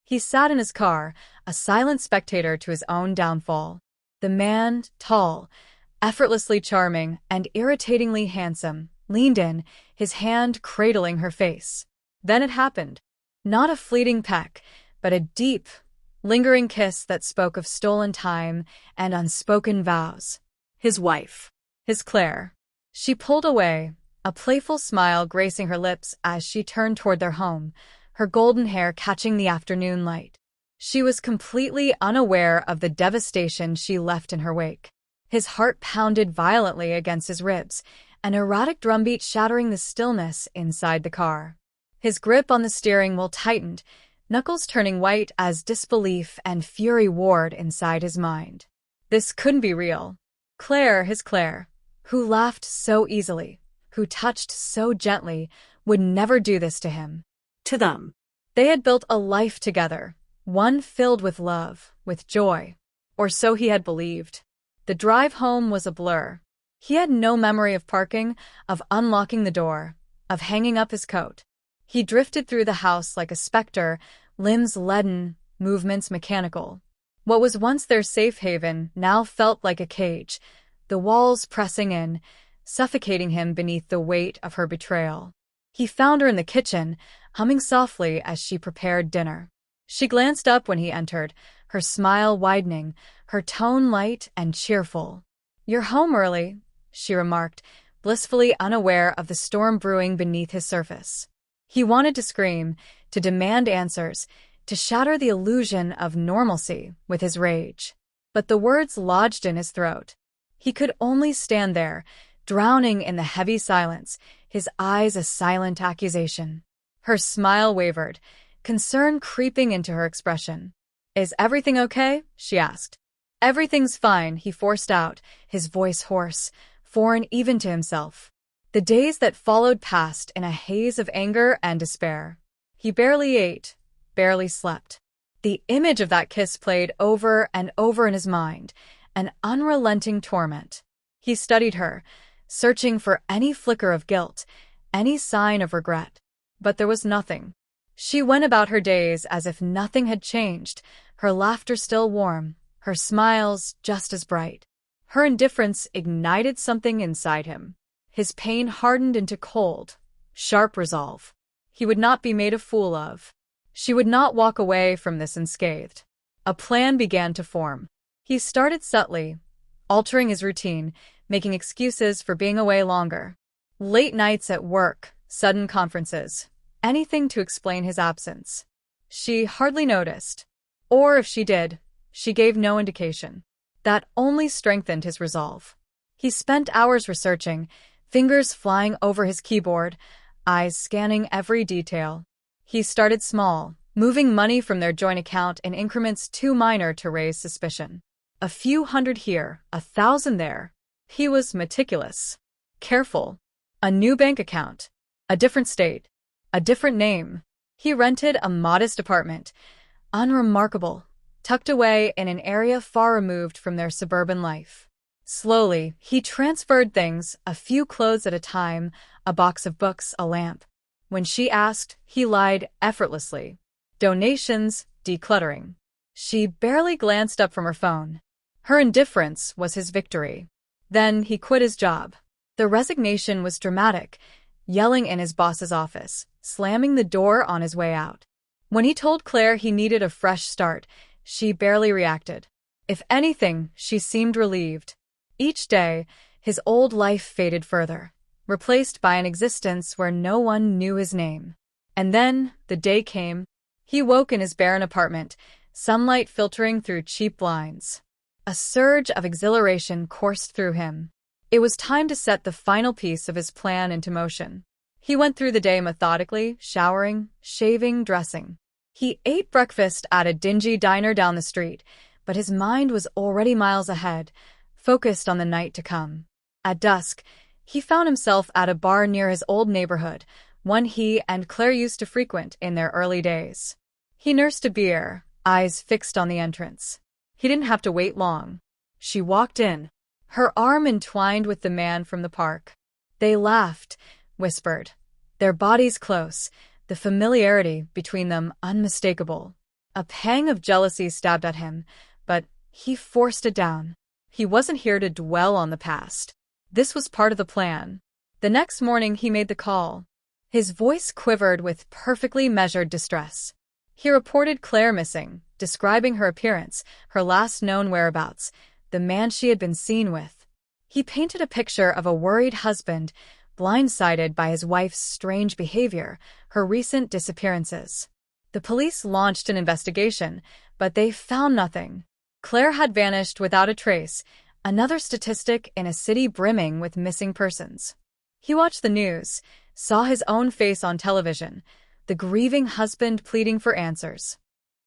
He sat in his car, a silent spectator to his own downfall. The man, tall, effortlessly charming, and irritatingly handsome, leaned in, his hand cradling her face. Then it happened. Not a fleeting peck, but a deep, lingering kiss that spoke of stolen time and unspoken vows. His wife. His Claire. She pulled away, a playful smile gracing her lips as she turned toward their home, her golden hair catching the afternoon light. She was completely unaware of the devastation she left in her wake. His heart pounded violently against his ribs, an erratic drumbeat shattering the stillness inside the car. His grip on the steering wheel tightened, knuckles turning white as disbelief and fury warred inside his mind. This couldn't be real. Claire, his Claire, who laughed so easily, who touched so gently, would never do this to him. To them. They had built a life together, one filled with love, with joy. Or so he had believed. The drive home was a blur. He had no memory of parking, of unlocking the door, of hanging up his coat. He drifted through the house like a specter, limbs leaden, movements mechanical. What was once their safe haven now felt like a cage, the walls pressing in, suffocating him beneath the weight of her betrayal. He found her in the kitchen, humming softly as she prepared dinner. She glanced up when he entered, her smile widening, her tone light and cheerful. "You're home early," she remarked, blissfully unaware of the storm brewing beneath his surface. He wanted to scream, to demand answers, to shatter the illusion of normalcy with his rage. But the words lodged in his throat. He could only stand there, drowning in the heavy silence, his eyes a silent accusation. Her smile wavered, concern creeping into her expression. "Is everything okay?" she asked. "Everything's fine," he forced out, his voice hoarse, foreign even to himself. The days that followed passed in a haze of anger and despair. He barely ate, barely slept. The image of that kiss played over and over in his mind, an unrelenting torment. He studied her, searching for any flicker of guilt, any sign of regret. But there was nothing. She went about her days as if nothing had changed, her laughter still warm, her smiles just as bright. Her indifference ignited something inside him. His pain hardened into cold, sharp resolve. He would not be made a fool of. She would not walk away from this unscathed. A plan began to form. He started subtly, altering his routine, making excuses for being away longer. Late nights at work, sudden conferences, anything to explain his absence. She hardly noticed. Or if she did, she gave no indication. That only strengthened his resolve. He spent hours researching, fingers flying over his keyboard, eyes scanning every detail. He started small, moving money from their joint account in increments too minor to raise suspicion. A few hundred here, 1,000 there. He was meticulous. Careful. A new bank account. A different state. A different name. He rented a modest apartment, unremarkable, tucked away in an area far removed from their suburban life. Slowly, he transferred things, a few clothes at a time, a box of books, a lamp. When she asked, he lied effortlessly. Donations, decluttering. She barely glanced up from her phone. Her indifference was his victory. Then he quit his job. The resignation was dramatic, yelling in his boss's office, slamming the door on his way out. When he told Claire he needed a fresh start, she barely reacted. If anything, she seemed relieved. Each day, his old life faded further, replaced by an existence where no one knew his name. And then, the day came. He woke in his barren apartment, sunlight filtering through cheap blinds. A surge of exhilaration coursed through him. It was time to set the final piece of his plan into motion. He went through the day methodically, showering, shaving, dressing. He ate breakfast at a dingy diner down the street, but his mind was already miles ahead, focused on the night to come. At dusk, he found himself at a bar near his old neighborhood, one he and Claire used to frequent in their early days. He nursed a beer, eyes fixed on the entrance. He didn't have to wait long. She walked in, her arm entwined with the man from the park. They laughed, whispered, their bodies close, the familiarity between them unmistakable. A pang of jealousy stabbed at him, but he forced it down. He wasn't here to dwell on the past. This was part of the plan. The next morning he made the call. His voice quivered with perfectly measured distress. He reported Claire missing, describing her appearance, her last known whereabouts, the man she had been seen with. He painted a picture of a worried husband, blindsided by his wife's strange behavior, her recent disappearances. The police launched an investigation, but they found nothing. Claire had vanished without a trace, another statistic in a city brimming with missing persons. He watched the news, saw his own face on television, the grieving husband pleading for answers.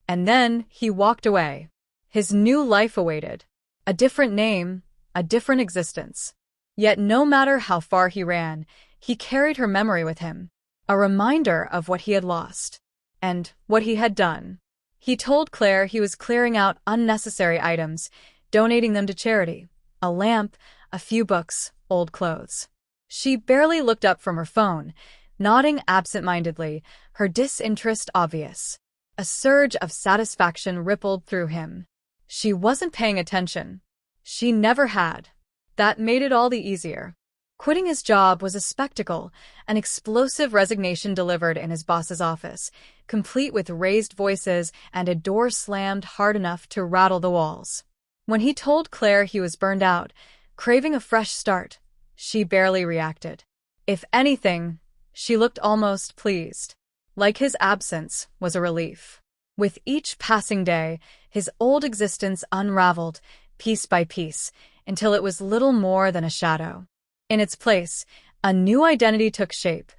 And then he walked away. His new life awaited. A different name, a different existence. Yet no matter how far he ran, he carried her memory with him, a reminder of what he had lost and what he had done. He told Claire he was clearing out unnecessary items, donating them to charity, a lamp, a few books, old clothes. She barely looked up from her phone, nodding absent-mindedly, her disinterest obvious. A surge of satisfaction rippled through him. She wasn't paying attention. She never had. That made it all the easier. Quitting his job was a spectacle, an explosive resignation delivered in his boss's office, complete with raised voices and a door slammed hard enough to rattle the walls. When he told Claire he was burned out, craving a fresh start, she barely reacted. If anything, she looked almost pleased. Like his absence was a relief. With each passing day, his old existence unraveled, piece by piece, until it was little more than a shadow. In its place, a new identity took shape,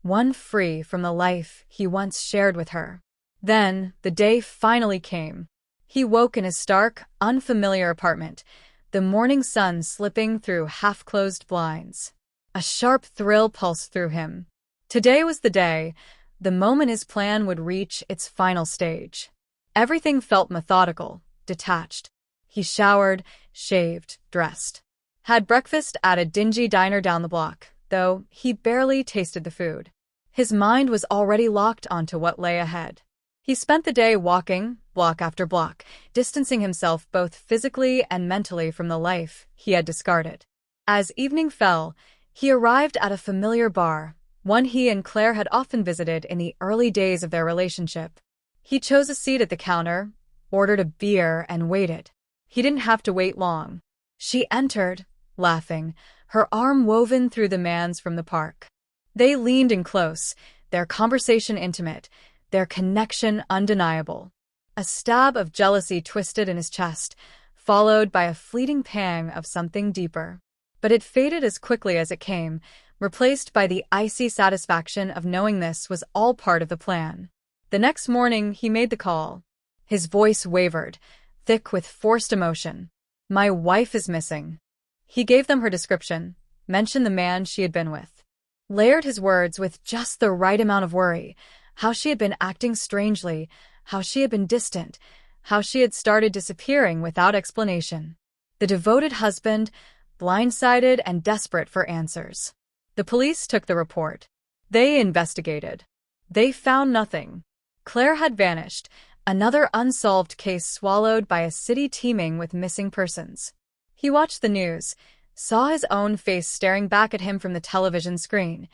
one free from the life he once shared with her. Then, the day finally came. He woke in his stark, unfamiliar apartment, the morning sun slipping through half-closed blinds. A sharp thrill pulsed through him. Today was the day, the moment his plan would reach its final stage. Everything felt methodical, detached. He showered, shaved, dressed. Had breakfast at a dingy diner down the block, though he barely tasted the food. His mind was already locked onto what lay ahead. He spent the day walking, block after block, distancing himself both physically and mentally from the life he had discarded. As evening fell, he arrived at a familiar bar, one he and Claire had often visited in the early days of their relationship. He chose a seat at the counter, ordered a beer, and waited. He didn't have to wait long. She entered, laughing, her arm woven through the man's from the park. They leaned in close, their conversation intimate, their connection undeniable. A stab of jealousy twisted in his chest, followed by a fleeting pang of something deeper. But it faded as quickly as it came, replaced by the icy satisfaction of knowing this was all part of the plan. The next morning, he made the call. His voice wavered, thick with forced emotion. "My wife is missing." He gave them her description, mentioned the man she had been with. Layered his words with just the right amount of worry, how she had been acting strangely, how she had been distant, how she had started disappearing without explanation. The devoted husband, blindsided and desperate for answers. The police took the report. They investigated. They found nothing. Claire had vanished, another unsolved case swallowed by a city teeming with missing persons. He watched the news, saw his own face staring back at him from the television screen,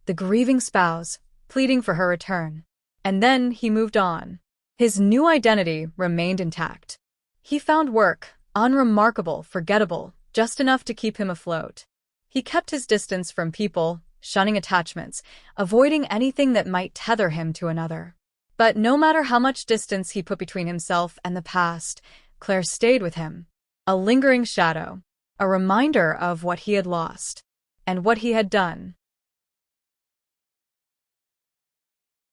the grieving spouse, pleading for her return. And then he moved on. His new identity remained intact. He found work, unremarkable, forgettable, just enough to keep him afloat. He kept his distance from people, shunning attachments, avoiding anything that might tether him to another. But no matter how much distance he put between himself and the past, Claire stayed with him. A lingering shadow, a reminder of what he had lost and what he had done.